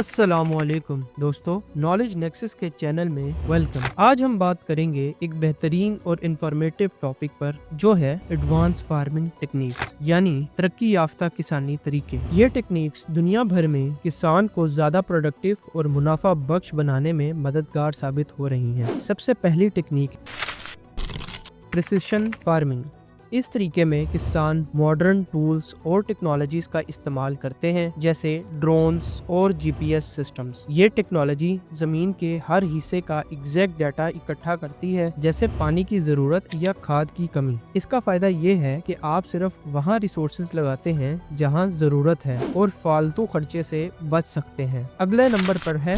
अस्सलामुअलैकुम दोस्तों, knowledge nexus के चैनल में वेलकम। आज हम बात करेंगे एक बेहतरीन और इंफॉर्मेटिव टॉपिक पर जो है एडवांस फार्मिंग टेक्निक्स यानी तरक्की याफ्ता किसानी तरीके। ये टेक्निक्स दुनिया भर में किसान को ज्यादा प्रोडक्टिव और मुनाफा बख्श बनाने में मददगार साबित हो रही हैं। सबसे पहली टेक्निक प्रिसिशन फार्मिंग। इस तरीके में किसान मॉडर्न टूल्स और टेक्नोलॉजीज का इस्तेमाल करते हैं, जैसे ड्रोन्स और जीपीएस सिस्टम्स। ये टेक्नोलॉजी जमीन के हर हिस्से का एग्जैक्ट डाटा इकट्ठा करती है, जैसे पानी की जरूरत या खाद की कमी। इसका फायदा ये है कि आप सिर्फ वहाँ रिसोर्सेज लगाते हैं जहाँ जरूरत है और फालतू खर्चे से बच सकते हैं। अगले नंबर पर है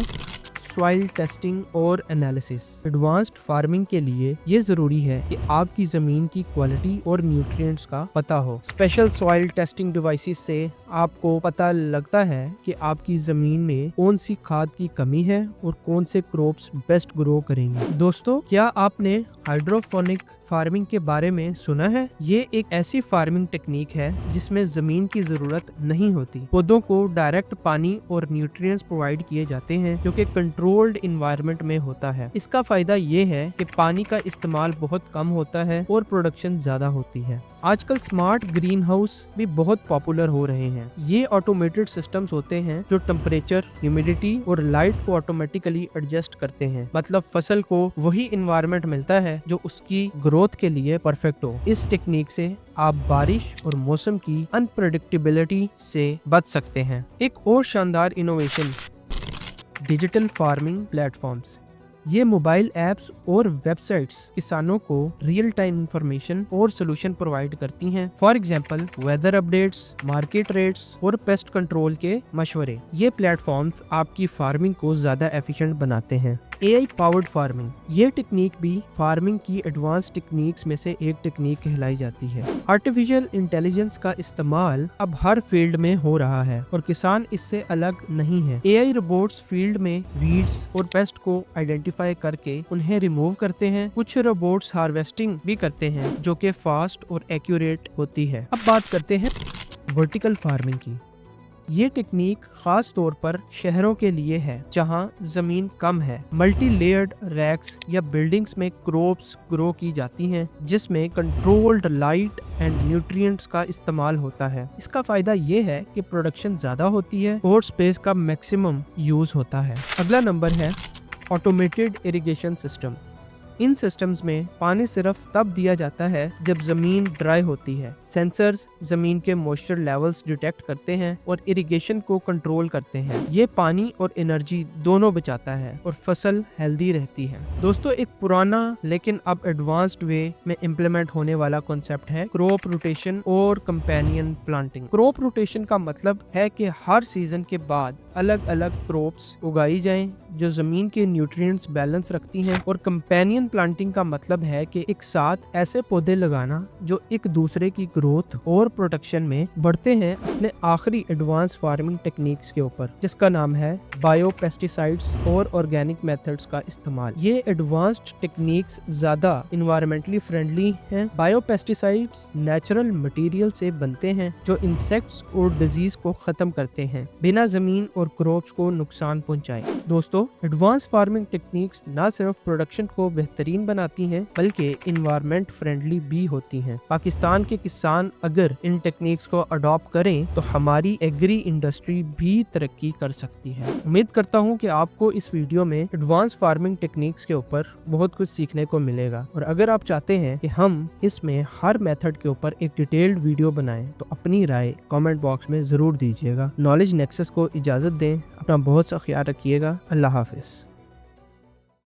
सॉइल टेस्टिंग और एनालिसिस। एडवांस्ड फार्मिंग के लिए ये जरूरी है कि आपकी जमीन की क्वालिटी और न्यूट्रिएंट्स का पता हो। स्पेशल सॉइल टेस्टिंग डिवाइसेस से आपको पता लगता है कि आपकी जमीन में कौन सी खाद की कमी है और कौन से क्रॉप्स बेस्ट ग्रो करेंगे। दोस्तों, क्या आपने हाइड्रोपोनिक फार्मिंग के बारे में सुना है? ये एक ऐसी फार्मिंग टेक्निक है जिसमें जमीन की जरूरत नहीं होती। पौधों को डायरेक्ट पानी और न्यूट्रिएंट्स प्रोवाइड किए जाते हैं जो कि कंट्रोल्ड इन्वायरमेंट में होता है। इसका फायदा ये है कि पानी का इस्तेमाल बहुत कम होता है और प्रोडक्शन ज्यादा होती है। आजकल स्मार्ट ग्रीन हाउस भी बहुत पॉपुलर हो रहे हैं। ये ऑटोमेटेड सिस्टम्स होते हैं जो टेम्परेचर, ह्यूमिडिटी और लाइट को ऑटोमेटिकली एडजस्ट करते हैं। मतलब फसल को वही इन्वायरमेंट मिलता है जो उसकी ग्रोथ के लिए परफेक्ट हो। इस टेक्निक से आप बारिश और मौसम की अनप्रेडिक्टेबिलिटी से बच सकते हैं। एक और शानदार इनोवेशन डिजिटल फार्मिंग प्लेटफॉर्म्स। ये मोबाइल ऐप्स और वेबसाइट्स किसानों को रियल टाइम इंफॉर्मेशन और सोल्यूशन प्रोवाइड करती हैं। For example weather updates, market rates और पेस्ट कंट्रोल के मशवरे। ये प्लेटफॉर्म्स आपकी फार्मिंग को ज्यादा एफिशिएंट बनाते हैं। AI powered farming. ये टेक्निक भी फार्मिंग की एडवांस टेक्निक्स में से एक टेक्निक कहलाई जाती है। आर्टिफिशियल इंटेलिजेंस का इस्तेमाल अब हर फील्ड में हो रहा है और किसान इससे अलग नहीं है। एआई रोबोट्स फील्ड में वीड्स और पेस्ट को आइडेंटिफाई करके उन्हें रिमूव करते हैं। कुछ रोबोट्स हार्वेस्टिंग भी करते हैं जो कि फास्ट और एक्यूरेट होती है। अब बात करते हैं वर्टिकल फार्मिंग की। ये टेक्निक खास तौर पर शहरों के लिए है जहां जमीन कम है। मल्टी लेयर्ड रैक्स या बिल्डिंग्स में क्रॉप्स ग्रो की जाती हैं, जिसमें कंट्रोल्ड लाइट एंड न्यूट्रिएंट्स का इस्तेमाल होता है। इसका फायदा ये है कि प्रोडक्शन ज्यादा होती है और स्पेस का मैक्सिमम यूज होता है। अगला नंबर है ऑटोमेटेड इरिगेशन सिस्टम। इन सिस्टम्स में पानी सिर्फ तब दिया जाता है जब जमीन ड्राई होती है। सेंसर्स जमीन के मॉइस्चर लेवल्स डिटेक्ट करते हैं और इरिगेशन को कंट्रोल करते हैं। ये पानी और एनर्जी दोनों बचाता है और फसल हेल्दी रहती है। दोस्तों, एक पुराना लेकिन अब एडवांस्ड वे में इम्प्लीमेंट होने वाला कॉन्सेप्ट है क्रॉप रोटेशन और कंपेनियन प्लांटिंग। क्रॉप रोटेशन का मतलब है कि हर सीजन के बाद अलग अलग क्रॉप्स उगाई जाएं जो जमीन के न्यूट्रिएंट्स बैलेंस रखती हैं, और कंपेनियन प्लांटिंग का मतलब है कि एक साथ ऐसे पौधे लगाना जो एक दूसरे की ग्रोथ और प्रोटेक्शन में बढ़ते हैं। अपने आखिरी एडवांस फार्मिंग टेक्निक्स के ऊपर, जिसका नाम है बायो पेस्टिसाइड्स और ऑर्गेनिक मेथड्स का इस्तेमाल। ये एडवांस्ड टेक्निक्स ज्यादा इन्वायरमेंटली फ्रेंडली हैं। बायो पेस्टिसाइड्स नेचुरल मटेरियल से बनते हैं जो इंसेक्ट्स और डिजीज को खत्म करते हैं बिना जमीन और क्रॉप्स को नुकसान पहुंचाए। दोस्तों, एडवांस फार्मिंग टेक्निक्स न सिर्फ प्रोडक्शन को बेहतरीन बनाती हैं बल्कि इन्वायरमेंट फ्रेंडली भी होती हैं। पाकिस्तान के किसान अगर इन टेक्निक्स को अडॉप्ट करें तो हमारी एग्री इंडस्ट्री भी तरक्की कर सकती है। उम्मीद करता हूं कि आपको इस वीडियो में एडवांस फार्मिंग टेक्निक्स के ऊपर बहुत कुछ सीखने को मिलेगा, और अगर आप चाहते हैं कि हम इसमें हर मेथड के ऊपर एक डिटेल्ड वीडियो बनाएं तो अपनी राय कमेंट बॉक्स में जरूर दीजिएगा। नॉलेज नेक्सस को इजाजत दें। अपना बहुत सा ख्याल रखिएगा। अल्लाह हाफिज।